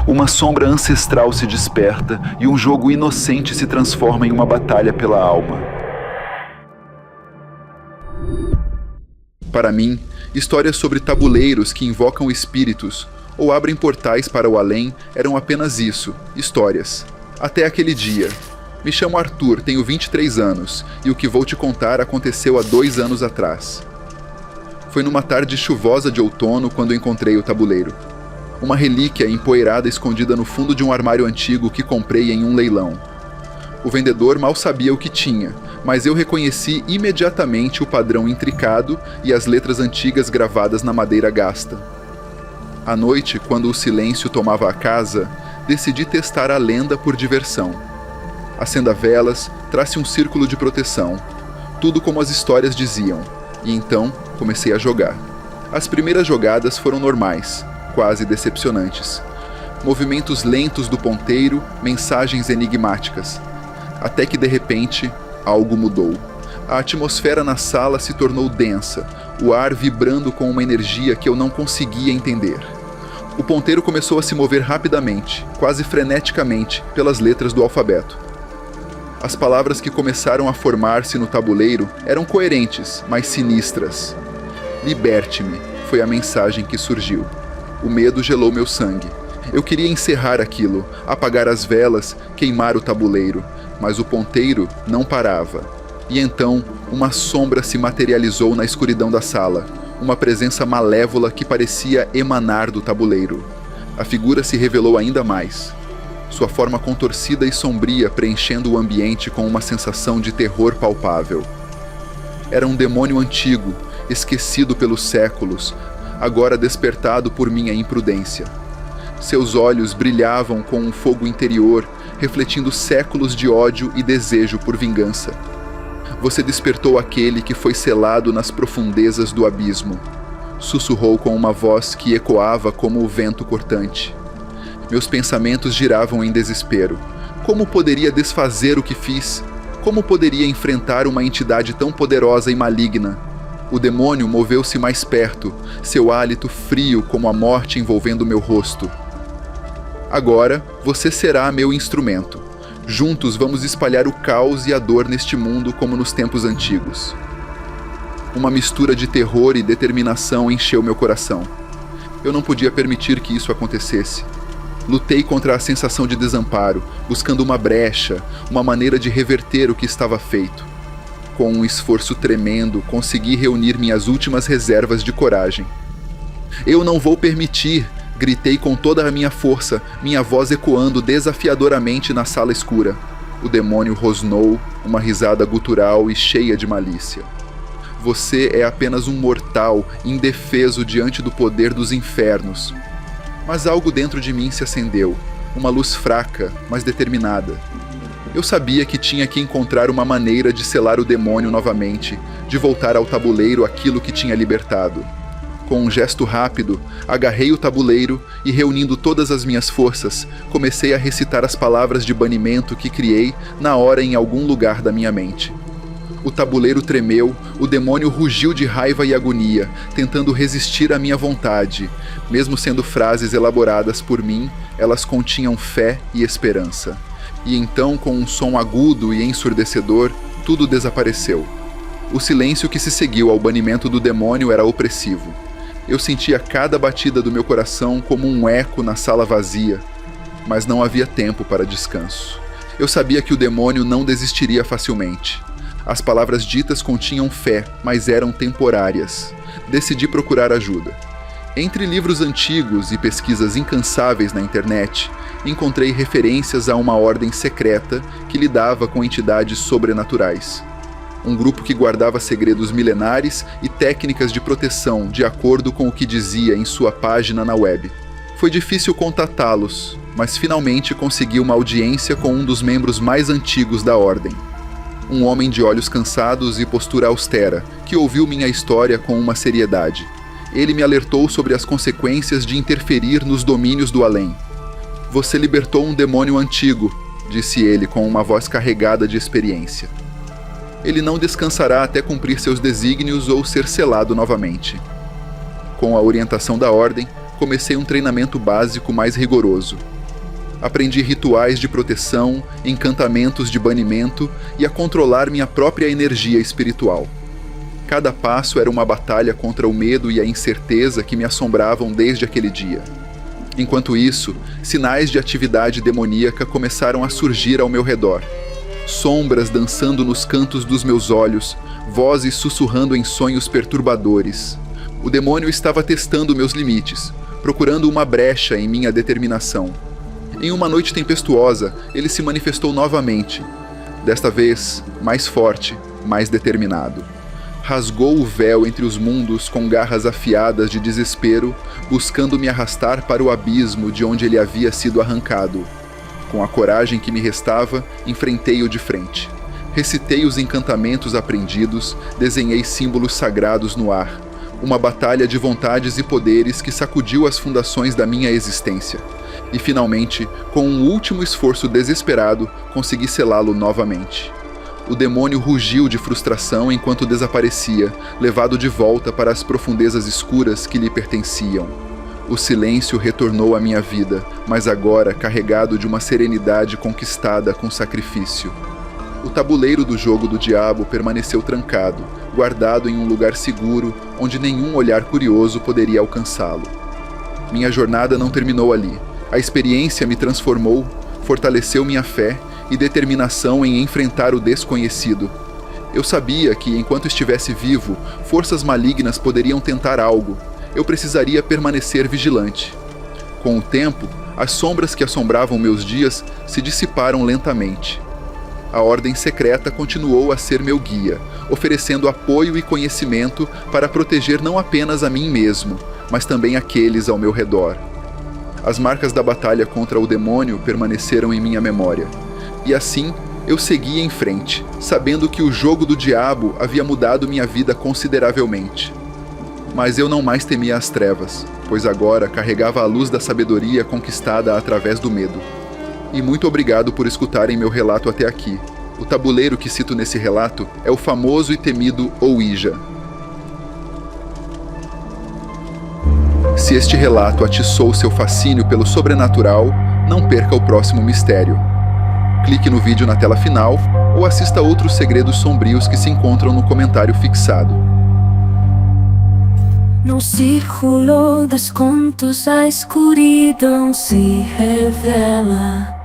Uma sombra ancestral se desperta e um jogo inocente se transforma em uma batalha pela alma. Para mim, histórias sobre tabuleiros que invocam espíritos ou abrem portais para o além eram apenas isso, histórias. Até aquele dia. Me chamo Arthur, tenho 23 anos, e o que vou te contar aconteceu há 2 anos atrás. Foi numa tarde chuvosa de outono quando encontrei o tabuleiro. Uma relíquia empoeirada escondida no fundo de um armário antigo que comprei em um leilão. O vendedor mal sabia o que tinha, mas eu reconheci imediatamente o padrão intricado e as letras antigas gravadas na madeira gasta. À noite, quando o silêncio tomava a casa, decidi testar a lenda por diversão. Acenda velas, trace um círculo de proteção, tudo como as histórias diziam, e então comecei a jogar. As primeiras jogadas foram normais, quase decepcionantes. Movimentos lentos do ponteiro, mensagens enigmáticas. Até que de repente, algo mudou. A atmosfera na sala se tornou densa, o ar vibrando com uma energia que eu não conseguia entender. O ponteiro começou a se mover rapidamente, quase freneticamente, pelas letras do alfabeto. As palavras que começaram a formar-se no tabuleiro eram coerentes, mas sinistras. Liberte-me, foi a mensagem que surgiu. O medo gelou meu sangue. Eu queria encerrar aquilo, apagar as velas, queimar o tabuleiro, mas o ponteiro não parava. E então, uma sombra se materializou na escuridão da sala, uma presença malévola que parecia emanar do tabuleiro. A figura se revelou ainda mais. Sua forma contorcida e sombria preenchendo o ambiente com uma sensação de terror palpável. Era um demônio antigo, esquecido pelos séculos, agora despertado por minha imprudência. Seus olhos brilhavam com um fogo interior, refletindo séculos de ódio e desejo por vingança. Você despertou aquele que foi selado nas profundezas do abismo. Sussurrou com uma voz que ecoava como o vento cortante. Meus pensamentos giravam em desespero. Como poderia desfazer o que fiz? Como poderia enfrentar uma entidade tão poderosa e maligna? O demônio moveu-se mais perto, seu hálito frio como a morte envolvendo meu rosto. Agora, você será meu instrumento. Juntos vamos espalhar o caos e a dor neste mundo como nos tempos antigos. Uma mistura de terror e determinação encheu meu coração. Eu não podia permitir que isso acontecesse. Lutei contra a sensação de desamparo, buscando uma brecha, uma maneira de reverter o que estava feito. Com um esforço tremendo, consegui reunir minhas últimas reservas de coragem. Eu não vou permitir! Gritei com toda a minha força, minha voz ecoando desafiadoramente na sala escura. O demônio rosnou, uma risada gutural e cheia de malícia. Você é apenas um mortal, indefeso diante do poder dos infernos. Mas algo dentro de mim se acendeu, uma luz fraca, mas determinada. Eu sabia que tinha que encontrar uma maneira de selar o demônio novamente, de voltar ao tabuleiro aquilo que tinha libertado. Com um gesto rápido, agarrei o tabuleiro e, reunindo todas as minhas forças, comecei a recitar as palavras de banimento que criei na hora em algum lugar da minha mente. O tabuleiro tremeu, o demônio rugiu de raiva e agonia, tentando resistir à minha vontade. Mesmo sendo frases elaboradas por mim, elas continham fé e esperança. E então, com um som agudo e ensurdecedor, tudo desapareceu. O silêncio que se seguiu ao banimento do demônio era opressivo. Eu sentia cada batida do meu coração como um eco na sala vazia, mas não havia tempo para descanso. Eu sabia que o demônio não desistiria facilmente. As palavras ditas continham fé, mas eram temporárias. Decidi procurar ajuda. Entre livros antigos e pesquisas incansáveis na internet, encontrei referências a uma ordem secreta que lidava com entidades sobrenaturais. Um grupo que guardava segredos milenares e técnicas de proteção de acordo com o que dizia em sua página na web. Foi difícil contatá-los, mas finalmente consegui uma audiência com um dos membros mais antigos da ordem. Um homem de olhos cansados e postura austera, que ouviu minha história com uma seriedade. Ele me alertou sobre as consequências de interferir nos domínios do além. Você libertou um demônio antigo, disse ele com uma voz carregada de experiência. Ele não descansará até cumprir seus desígnios ou ser selado novamente. Com a orientação da ordem, comecei um treinamento básico mais rigoroso. Aprendi rituais de proteção, encantamentos de banimento e a controlar minha própria energia espiritual. Cada passo era uma batalha contra o medo e a incerteza que me assombravam desde aquele dia. Enquanto isso, sinais de atividade demoníaca começaram a surgir ao meu redor. Sombras dançando nos cantos dos meus olhos, vozes sussurrando em sonhos perturbadores. O demônio estava testando meus limites, procurando uma brecha em minha determinação. Em uma noite tempestuosa, ele se manifestou novamente. Desta vez, mais forte, mais determinado. Rasgou o véu entre os mundos com garras afiadas de desespero, buscando me arrastar para o abismo de onde ele havia sido arrancado. Com a coragem que me restava, enfrentei-o de frente. Recitei os encantamentos aprendidos, desenhei símbolos sagrados no ar. Uma batalha de vontades e poderes que sacudiu as fundações da minha existência. E finalmente, com um último esforço desesperado, consegui selá-lo novamente. O demônio rugiu de frustração enquanto desaparecia, levado de volta para as profundezas escuras que lhe pertenciam. O silêncio retornou à minha vida, mas agora carregado de uma serenidade conquistada com sacrifício. O tabuleiro do jogo do diabo permaneceu trancado, guardado em um lugar seguro, onde nenhum olhar curioso poderia alcançá-lo. Minha jornada não terminou ali. A experiência me transformou, fortaleceu minha fé e determinação em enfrentar o desconhecido. Eu sabia que, enquanto estivesse vivo, forças malignas poderiam tentar algo. Eu precisaria permanecer vigilante. Com o tempo, as sombras que assombravam meus dias se dissiparam lentamente. A Ordem Secreta continuou a ser meu guia, oferecendo apoio e conhecimento para proteger não apenas a mim mesmo, mas também aqueles ao meu redor. As marcas da batalha contra o demônio permaneceram em minha memória. E assim, eu segui em frente, sabendo que o jogo do diabo havia mudado minha vida consideravelmente. Mas eu não mais temia as trevas, pois agora carregava a luz da sabedoria conquistada através do medo. E muito obrigado por escutarem meu relato até aqui. O tabuleiro que cito nesse relato é o famoso e temido Ouija. Se este relato atiçou seu fascínio pelo sobrenatural, não perca o próximo mistério. Clique no vídeo na tela final ou assista outros segredos sombrios que se encontram no comentário fixado. No círculo dos contos a escuridão se revela.